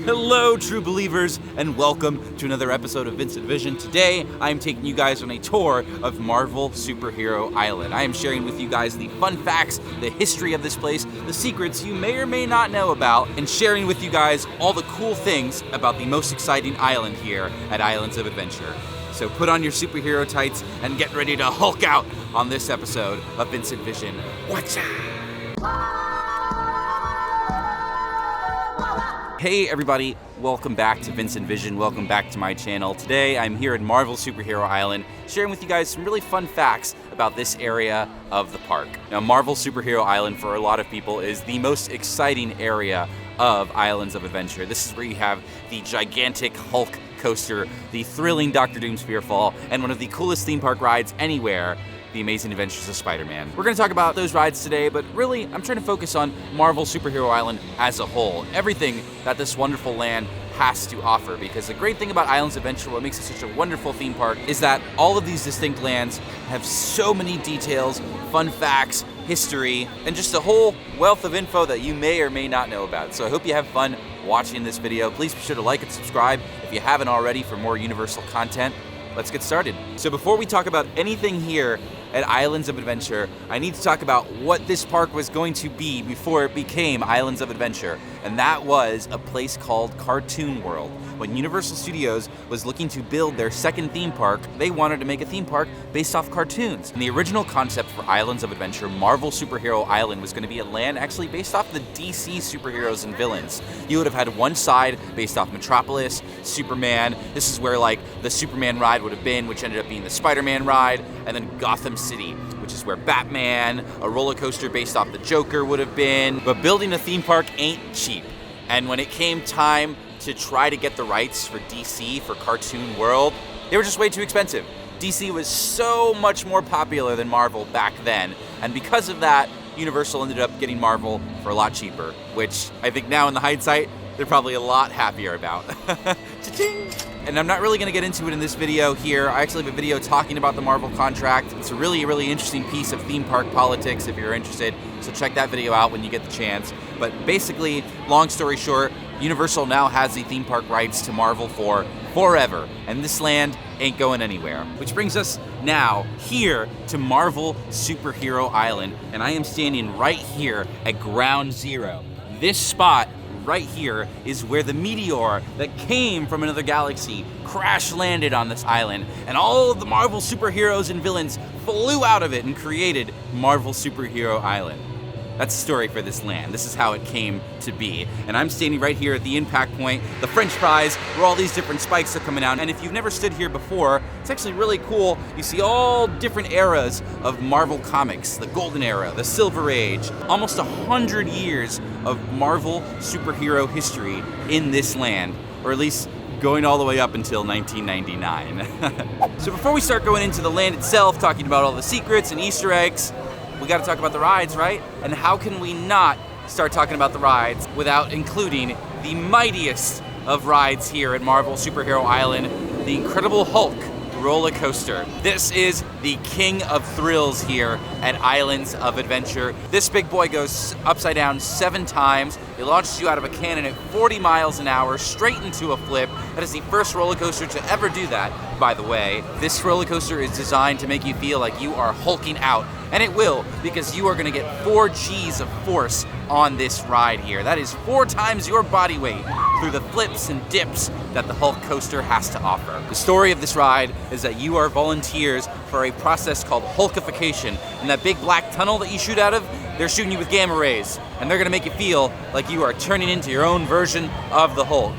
Hello, true believers, and welcome to another episode of Vincent Vision. Today, I am taking you guys on a tour of Marvel Superhero Island. I am sharing with you guys the fun facts, the history of this place, the secrets you may or may not know about, and sharing with you guys all the cool things about the most exciting island here at Islands of Adventure. So put on your superhero tights and get ready to Hulk out on this episode of Vincent Vision. Watcha! Hey everybody, welcome back to Vincent Vision, welcome back to my channel. Today I'm here at Marvel Superhero Island sharing with you guys some really fun facts about this area of the park. Now Marvel Superhero Island for a lot of people is the most exciting area of Islands of Adventure. This is where you have the gigantic Hulk coaster, the thrilling Dr. Doom's Fearfall, and one of the coolest theme park rides anywhere, The Amazing Adventures of Spider-Man. We're going to talk about those rides today, but really, I'm trying to focus on Marvel Superhero Island as a whole. Everything that this wonderful land has to offer, because the great thing about Islands of Adventure, what makes it such a wonderful theme park, is that all of these distinct lands have so many details, fun facts, history, and just a whole wealth of info that you may or may not know about. So I hope you have fun watching this video. Please be sure to like and subscribe if you haven't already for more Universal content. Let's get started. So before we talk about anything here at Islands of Adventure, I need to talk about what this park was going to be before it became Islands of Adventure, and that was a place called Cartoon World. When Universal Studios was looking to build their second theme park, they wanted to make a theme park based off cartoons. And the original concept for Islands of Adventure, Marvel Superhero Island, was going to be a land actually based off the DC superheroes and villains. You would have had one side based off Metropolis, Superman. This is where like the Superman ride would have been, which ended up being the Spider-Man ride, and then Gotham City, which is where Batman, a roller coaster based off the Joker would have been. But building a theme park ain't cheap. And when it came time to try to get the rights for DC for Cartoon World, they were just way too expensive. DC was so much more popular than Marvel back then, and because of that, Universal ended up getting Marvel for a lot cheaper, which I think now in the hindsight, they're probably a lot happier about. Cha-ching! And I'm not really going to get into it in this video here. I actually have a video talking about the Marvel contract. It's a really interesting piece of theme park politics if you're interested, so check that video out when you get the chance. But basically, long story short, Universal now has the theme park rights to Marvel for forever, and this land ain't going anywhere. Which brings us now here to Marvel Superhero Island, and I am standing right here at Ground Zero. This spot right here is where the meteor that came from another galaxy crash landed on this island, and all of the Marvel superheroes and villains flew out of it and created Marvel Superhero Island. That's the story for this land. This is how it came to be. And I'm standing right here at the impact point, the French fries, where all these different spikes are coming out. And if you've never stood here before, it's actually really cool. You see all different eras of Marvel Comics, the Golden Era, the Silver Age, almost 100 years of Marvel superhero history in this land, or at least going all the way up until 1999. So before we start going into the land itself, talking about all the secrets and Easter eggs, we gotta talk about the rides, right? And how can we not start talking about the rides without including the mightiest of rides here at Marvel Superhero Island, the Incredible Hulk roller coaster. This is the king of thrills here at Islands of Adventure. This big boy goes upside down 7 times. It launches you out of a cannon at 40 miles an hour straight into a flip. That is the first roller coaster to ever do that, by the way. This roller coaster is designed to make you feel like you are hulking out, and it will, because you are gonna get 4 G's of force on this ride here. That is 4 times your body weight through the flips and dips that the Hulk coaster has to offer. The story of this ride is that you are volunteers for a process called Hulkification, and that big black tunnel that you shoot out of, they're shooting you with gamma rays, and they're gonna make you feel like you are turning into your own version of the Hulk.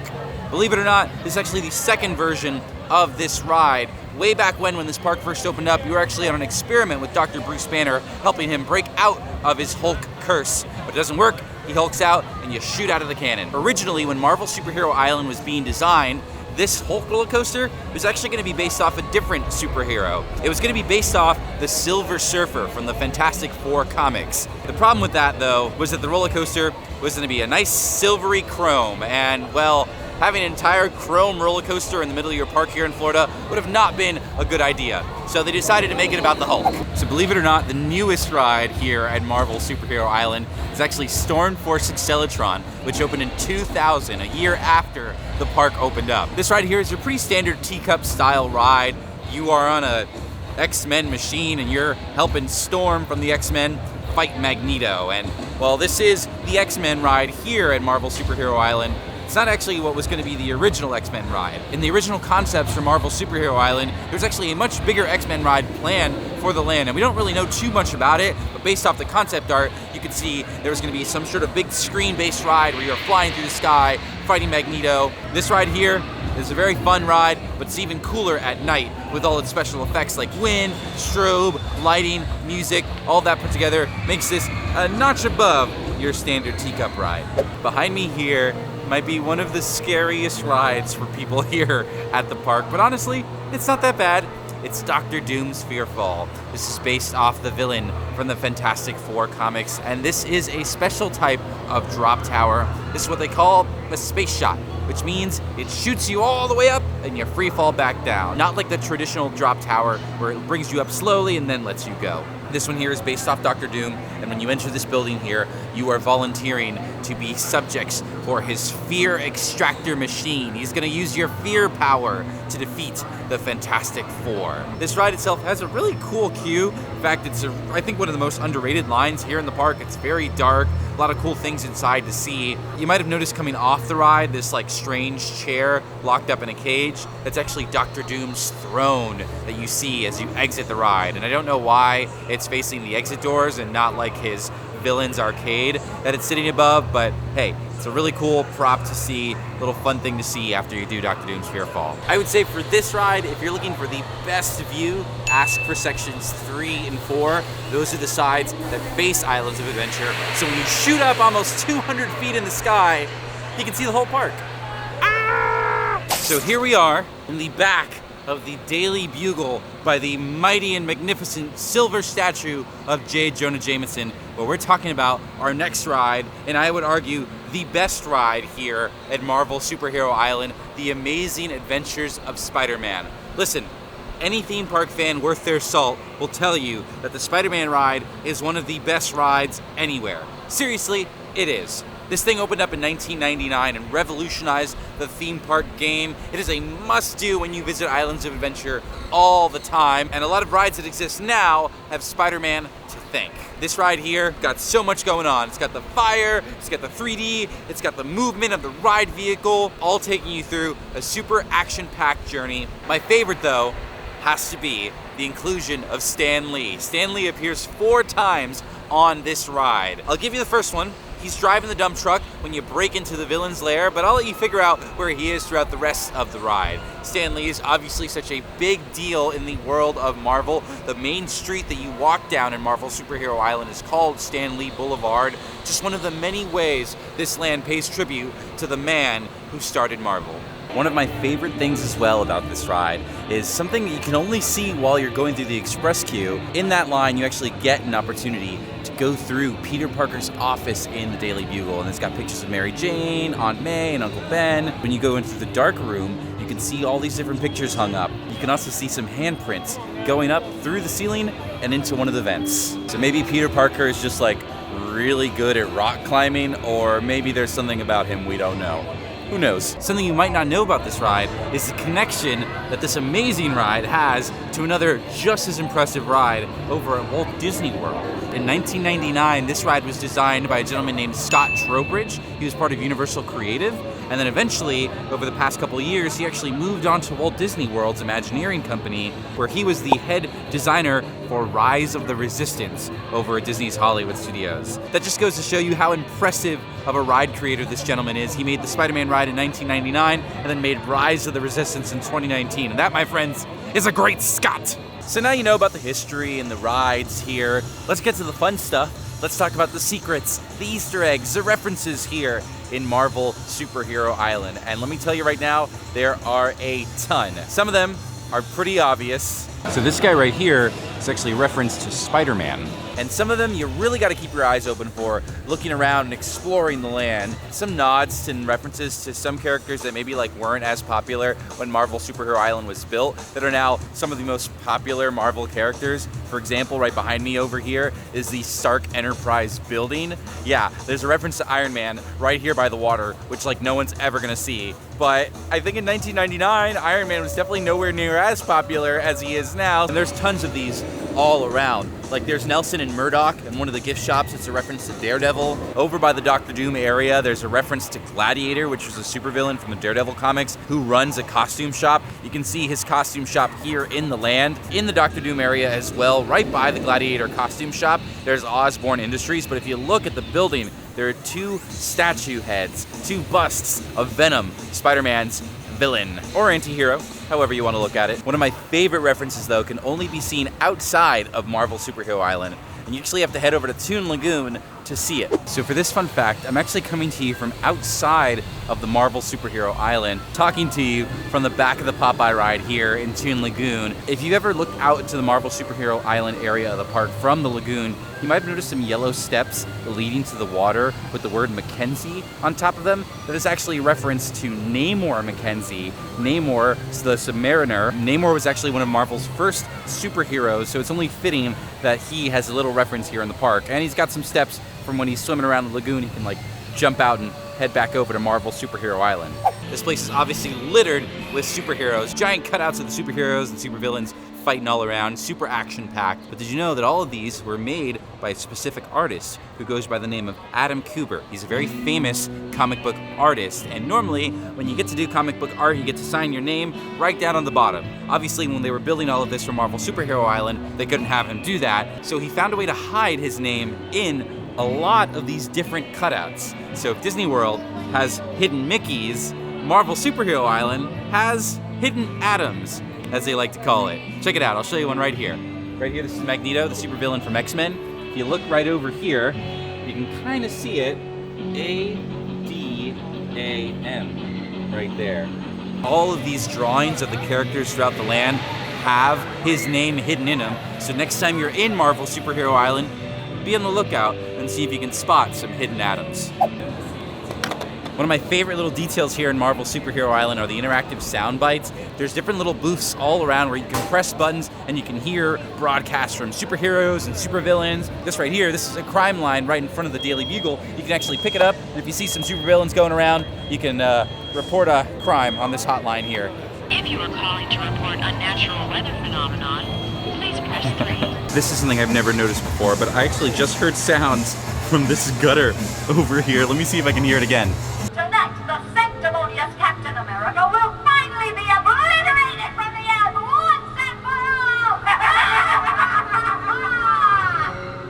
Believe it or not, this is actually the second version of this ride. Way back when this park first opened up, you were actually on an experiment with Dr. Bruce Banner, helping him break out of his Hulk curse. But it doesn't work, he hulks out, and you shoot out of the cannon. Originally, when Marvel Superhero Island was being designed, this Hulk roller coaster was actually going to be based off a different superhero. It was going to be based off the Silver Surfer from the Fantastic Four comics. The problem with that, though, was that the roller coaster was going to be a nice silvery chrome, and, well, having an entire chrome roller coaster in the middle of your park here in Florida would have not been a good idea. So they decided to make it about the Hulk. So believe it or not, the newest ride here at Marvel Superhero Island is actually Stormforce Accelatron, which opened in 2000, a year after the park opened up. This ride here is a pretty standard teacup style ride. You are on a X-Men machine and you're helping Storm from the X-Men fight Magneto. And well, this is the X-Men ride here at Marvel Superhero Island. It's not actually what was going to be the original X-Men ride. In the original concepts for Marvel Superhero Island, there's actually a much bigger X-Men ride planned for the land, and we don't really know too much about it, but based off the concept art, you can see there was going to be some sort of big screen-based ride where you're flying through the sky, fighting Magneto. This ride here is a very fun ride, but it's even cooler at night with all its special effects like wind, strobe, lighting, music, all that put together makes this a notch above your standard teacup ride. Behind me here might be one of the scariest rides for people here at the park, but honestly, it's not that bad. It's Dr. Doom's Fearfall. This is based off the villain from the Fantastic Four comics, and this is a special type of drop tower. This is what they call a space shot, which means it shoots you all the way up and you free fall back down. Not like the traditional drop tower where it brings you up slowly and then lets you go. This one here is based off Dr. Doom, and when you enter this building here, you are volunteering to be subjects for his fear extractor machine. He's gonna use your fear power to defeat the Fantastic Four. This ride itself has a really cool queue. In fact, it's I think one of the most underrated lines here in the park. It's very dark, a lot of cool things inside to see. You might have noticed coming off the ride, this like strange chair locked up in a cage. That's actually Dr. Doom's throne that you see as you exit the ride. And I don't know why it's facing the exit doors and not like his villain's arcade that it's sitting above, but hey, it's a really cool prop to see, little fun thing to see after you do Dr. Doom's Fearfall. I would say for this ride, if you're looking for the best view, ask for sections 3 and 4. Those are the sides that face Islands of Adventure. So when you shoot up almost 200 feet in the sky, you can see the whole park. Ah! So here we are in the back of the Daily Bugle by the mighty and magnificent silver statue of J. Jonah Jameson, where we're talking about our next ride, and I would argue the best ride here at Marvel Superhero Island, The Amazing Adventures of Spider-Man. Listen, any theme park fan worth their salt will tell you that the Spider-Man ride is one of the best rides anywhere. Seriously, it is. This thing opened up in 1999 and revolutionized the theme park game. It is a must-do when you visit Islands of Adventure all the time, and a lot of rides that exist now have Spider-Man to thank. This ride here got so much going on. It's got the fire, it's got the 3D, it's got the movement of the ride vehicle, all taking you through a super action-packed journey. My favorite, though, has to be the inclusion of Stan Lee. Stan Lee appears 4 times on this ride. I'll give you the first one. He's driving the dump truck when you break into the villain's lair, but I'll let you figure out where he is throughout the rest of the ride. Stan Lee is obviously such a big deal in the world of Marvel. The main street that you walk down in Marvel Superhero Island is called Stan Lee Boulevard. Just one of the many ways this land pays tribute to the man who started Marvel. One of my favorite things as well about this ride is something that you can only see while you're going through the express queue. In that line, you actually get an opportunity to go through Peter Parker's office in the Daily Bugle, and it's got pictures of Mary Jane, Aunt May, and Uncle Ben. When you go into the dark room, you can see all these different pictures hung up. You can also see some handprints going up through the ceiling and into one of the vents. So maybe Peter Parker is just like really good at rock climbing, or maybe there's something about him we don't know. Who knows? Something you might not know about this ride is the connection that this amazing ride has to another just as impressive ride over at Walt Disney World. In 1999, this ride was designed by a gentleman named Scott Trowbridge. He was part of Universal Creative, and then eventually, over the past couple of years, he actually moved on to Walt Disney World's Imagineering company, where he was the head designer for Rise of the Resistance over at Disney's Hollywood Studios. That just goes to show you how impressive of a ride creator this gentleman is. He made the Spider-Man ride in 1999 and then made Rise of the Resistance in 2019. And that, my friends, is a great Scott. So now you know about the history and the rides here. Let's get to the fun stuff. Let's talk about the secrets, the Easter eggs, the references here in Marvel Superhero Island. And let me tell you right now, there are a ton. Some of them are pretty obvious. So this guy right here is actually a reference to Spider-Man. and some of them you really got to keep your eyes open for, looking around and exploring the land. Some nods and references to some characters that maybe like weren't as popular when Marvel Superhero Island was built that are now some of the most popular Marvel characters. For example, right behind me over here is the Stark Enterprise building. Yeah, there's a reference to Iron Man right here by the water, which like no one's ever gonna see. But I think in 1999, Iron Man was definitely nowhere near as popular as he is now. And there's tons of these all around. Like there's Nelson and Murdoch in one of the gift shops. It's a reference to Daredevil. Over by the Doctor Doom area, there's a reference to Gladiator, which was a supervillain from the Daredevil comics who runs a costume shop. You can see his costume shop here in the land. In the Doctor Doom area as well, right by the Gladiator costume shop, there's Osborn Industries. But if you look at the building, there are two statue heads, two busts of Venom, Spider-Man's villain or anti-hero, however you want to look at it. One of my favorite references, though, can only be seen outside of Marvel Superhero Island, and you actually have to head over to Toon Lagoon to see it. So for this fun fact, I'm actually coming to you from outside of the Marvel Superhero Island, talking to you from the back of the Popeye ride here in Toon Lagoon. If you ever looked out into the Marvel Superhero Island area of the park from the lagoon, you might have noticed some yellow steps leading to the water with the word Mackenzie on top of them. That is actually a reference to Namor Mackenzie. Namor is the Submariner. Namor was actually one of Marvel's first superheroes, so it's only fitting that he has a little reference here in the park. And he's got some steps from when he's swimming around the lagoon. He can like jump out and head back over to Marvel Superhero Island. This place is obviously littered with superheroes, giant cutouts of the superheroes and supervillains fighting all around, super action-packed. But did you know that all of these were made by a specific artist who goes by the name of Adam Kubert? He's a very famous comic book artist, and normally when you get to do comic book art, you get to sign your name right down on the bottom. Obviously, when they were building all of this for Marvel Superhero Island, they couldn't have him do that, so he found a way to hide his name in a lot of these different cutouts. So if Disney World has hidden Mickeys, Marvel Superhero Island has hidden Adams, as they like to call it. Check it out, I'll show you one right here. Right here, this is Magneto, the supervillain from X-Men. If you look right over here, you can kind of see it, A-D-A-M, right there. All of these drawings of the characters throughout the land have his name hidden in them. So next time you're in Marvel Superhero Island, be on the lookout and see if you can spot some hidden Adams. One of my favorite little details here in Marvel Superhero Island are the interactive sound bites. There's different little booths all around where you can press buttons and you can hear broadcasts from superheroes and supervillains. This right here, this is a crime line right in front of the Daily Bugle. You can actually pick it up, and if you see some supervillains going around, you can report a crime on this hotline here. If you are calling to report unnatural weather phenomenon, please press 3. This is something I've never noticed before, but I actually just heard sounds from this gutter over here. Let me see if I can hear it again. Tonight, the sanctimonious Captain America will finally be obliterated from the earth once and for all!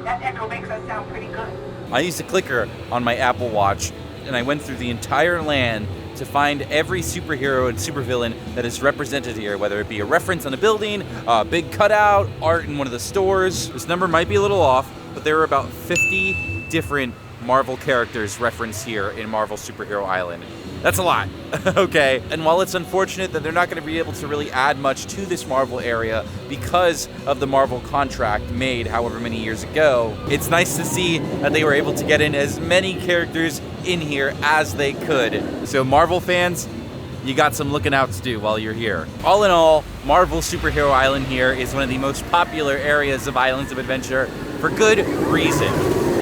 That echo makes us sound pretty good. I used a clicker on my Apple Watch, and I went through the entire land to find every superhero and supervillain that is represented here, whether it be a reference on a building, a big cutout, art in one of the stores. This number might be a little off, but there are about 50 different Marvel characters referenced here in Marvel Superhero Island. That's a lot, okay? And while it's unfortunate that they're not going to be able to really add much to this Marvel area because of the Marvel contract made however many years ago, it's nice to see that they were able to get in as many characters in here as they could. So Marvel fans, you got some looking out to do while you're here. All in all, Marvel Superhero Island here is one of the most popular areas of Islands of Adventure for good reason.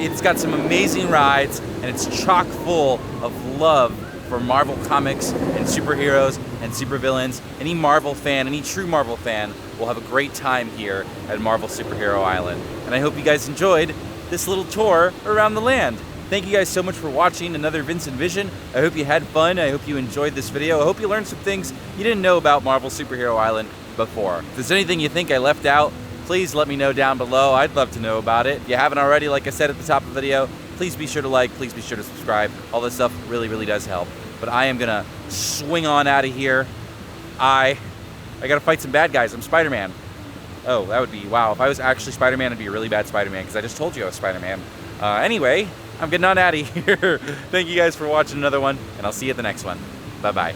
It's got some amazing rides, and it's chock full of love for Marvel comics and superheroes and supervillains. Any Marvel fan, any true Marvel fan, will have a great time here at Marvel Superhero Island. And I hope you guys enjoyed this little tour around the land. Thank you guys so much for watching another Vincent Vision. I hope you had fun. I hope you enjoyed this video. I hope you learned some things you didn't know about Marvel Superhero Island before. If there's anything you think I left out, please let me know down below. I'd love to know about it. If you haven't already, like I said at the top of the video, please be sure to like, please be sure to subscribe. All this stuff really, really does help. But I am gonna swing on out of here. I gotta fight some bad guys. I'm Spider-Man. Oh, that would be, wow. If I was actually Spider-Man, I'd be a really bad Spider-Man because I just told you I was Spider-Man. Anyway, I'm getting on out of here. Thank you guys for watching another one, and I'll see you at the next one. Bye-bye.